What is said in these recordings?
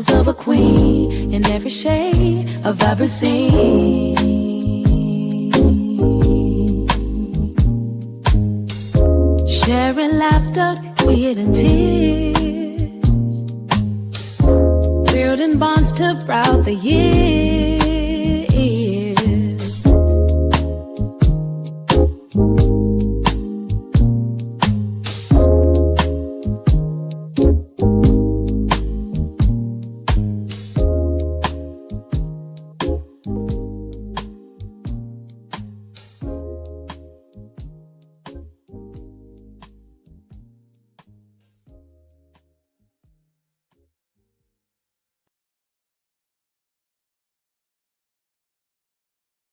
pose of a queen in every shade I've ever seen. Sharing laughter, we hidden tears, building bonds to throughout the years.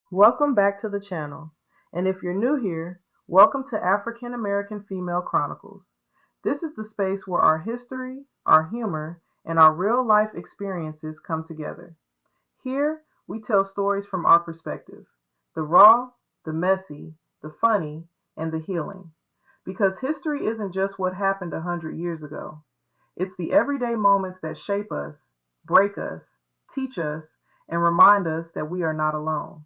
Welcome back to the channel, and if you're new here, welcome to African-American Female Chronicles. This is the space where our history, our humor, and our real-life experiences come together. Here, we tell stories from our perspective, the raw, the messy, the funny, and the healing. Because history isn't just what happened 100 years ago. It's the everyday moments that shape us, break us, teach us, and remind us that we are not alone.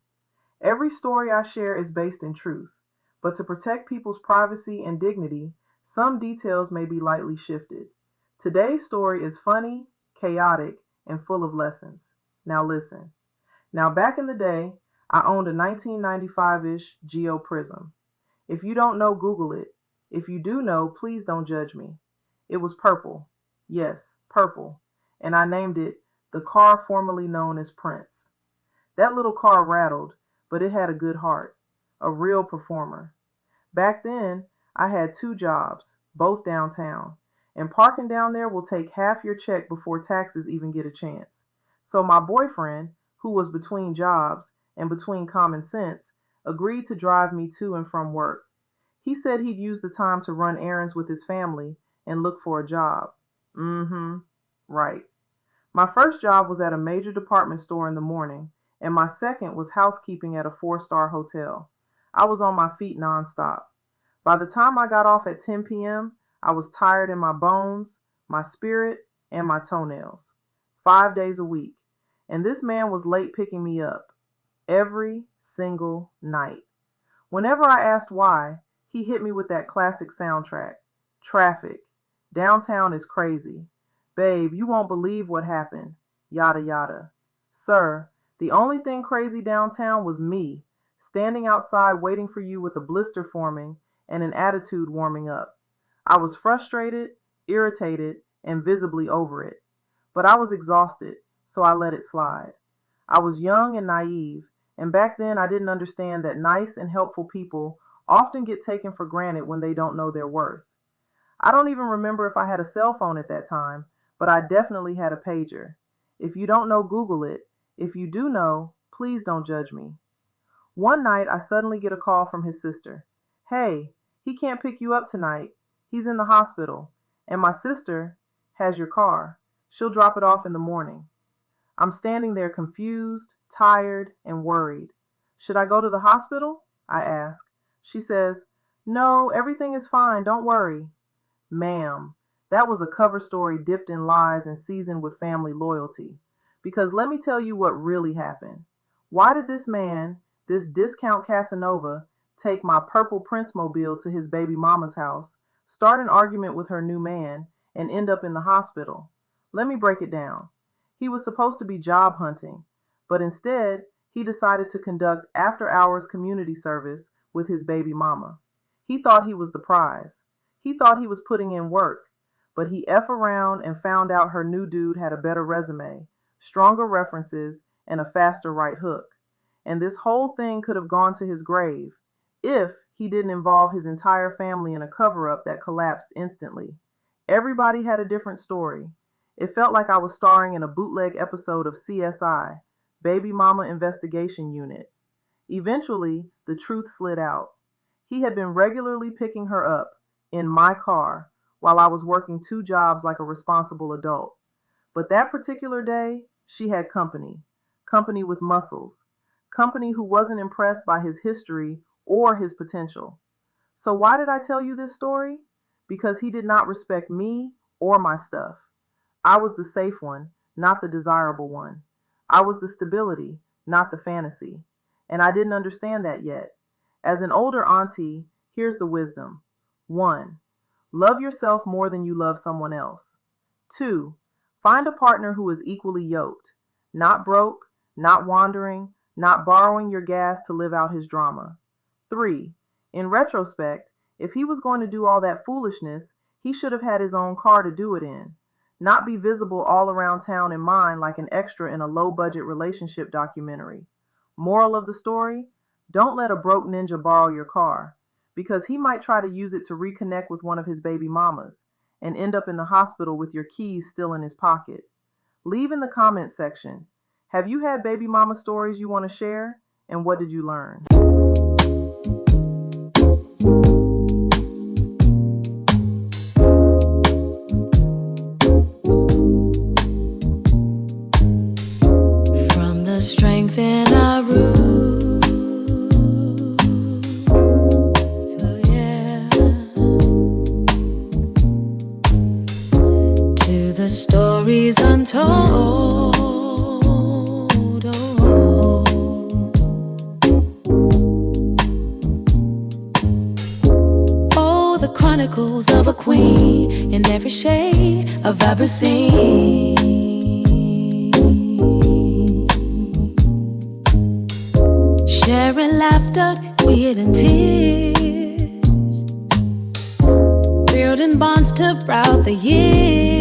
Every story I share is based in truth, but to protect people's privacy and dignity, some details may be lightly shifted. Today's story is funny, chaotic, and full of lessons. Now listen. Now back in the day, I owned a 1995-ish Geo Prism. If you don't know, Google it. If you do know, please don't judge me. It was purple. Yes, purple. And I named it the car formerly known as Prince. That little car rattled, but it had a good heart, a real performer. Back then, I had 2 jobs, both downtown, and parking down there will take half your check before taxes even get a chance. So my boyfriend, who was between jobs and between common sense, agreed to drive me to and from work. He said he'd use the time to run errands with his family and look for a job. Right. My first job was at a major department store in the morning, and my second was housekeeping at a 4-star hotel. I was on my feet nonstop. By the time I got off at 10 p.m., I was tired in my bones, my spirit, and my toenails. 5 days a week. And this man was late picking me up. Every single night. Whenever I asked why, he hit me with that classic soundtrack. Traffic. Downtown is crazy. Babe, you won't believe what happened. Yada yada. Sir, the only thing crazy downtown was me, standing outside waiting for you with a blister forming and an attitude warming up. I was frustrated, irritated, and visibly over it. But I was exhausted, so I let it slide. I was young and naive, and back then I didn't understand that nice and helpful people often get taken for granted when they don't know their worth. I don't even remember if I had a cell phone at that time, but I definitely had a pager. If you don't know, Google it. If you do know, please don't judge me. One night, I suddenly get a call from his sister. Hey, he can't pick you up tonight. He's in the hospital. And my sister has your car. She'll drop it off in the morning. I'm standing there confused, tired, and worried. Should I go to the hospital? I ask. She says, No, everything is fine. Don't worry. Ma'am, that was a cover story dipped in lies and seasoned with family loyalty. Because let me tell you what really happened. Why did this man, this discount Casanova, take my purple Prince mobile to his baby mama's house, start an argument with her new man, and end up in the hospital? Let me break it down. He was supposed to be job hunting, but instead, he decided to conduct after-hours community service with his baby mama. He thought he was the prize. He thought he was putting in work, but he F around and found out her new dude had a better resume, stronger references, and a faster right hook. And this whole thing could have gone to his grave if he didn't involve his entire family in a cover-up that collapsed instantly. Everybody had a different story. It felt like I was starring in a bootleg episode of CSI, Baby Mama Investigation Unit. Eventually, the truth slid out. He had been regularly picking her up, in my car, while I was working 2 jobs like a responsible adult. But that particular day, she had company. Company with muscles. Company who wasn't impressed by his history or his potential. So why did I tell you this story? Because he did not respect me or my stuff. I was the safe one, not the desirable one. I was the stability, not the fantasy. And I didn't understand that yet. As an older auntie, here's the wisdom. 1. Love yourself more than you love someone else. 2. Find a partner who is equally yoked, not broke, not wandering, not borrowing your gas to live out his drama. 3. In retrospect, if he was going to do all that foolishness, he should have had his own car to do it in, not be visible all around town in mine like an extra in a low-budget relationship documentary. Moral of the story? Don't let a broke ninja borrow your car, because he might try to use it to reconnect with one of his baby mamas and end up in the hospital with your keys still in his pocket. Leave in the comments section. Have you had baby mama stories you want to share? And what did you learn? From the strength in our roots, oh yeah, to the stories untold, oh, the chronicles of a queen in every shade of ever seen. Sharing laughter, weird and tears, building bonds to throughout the years.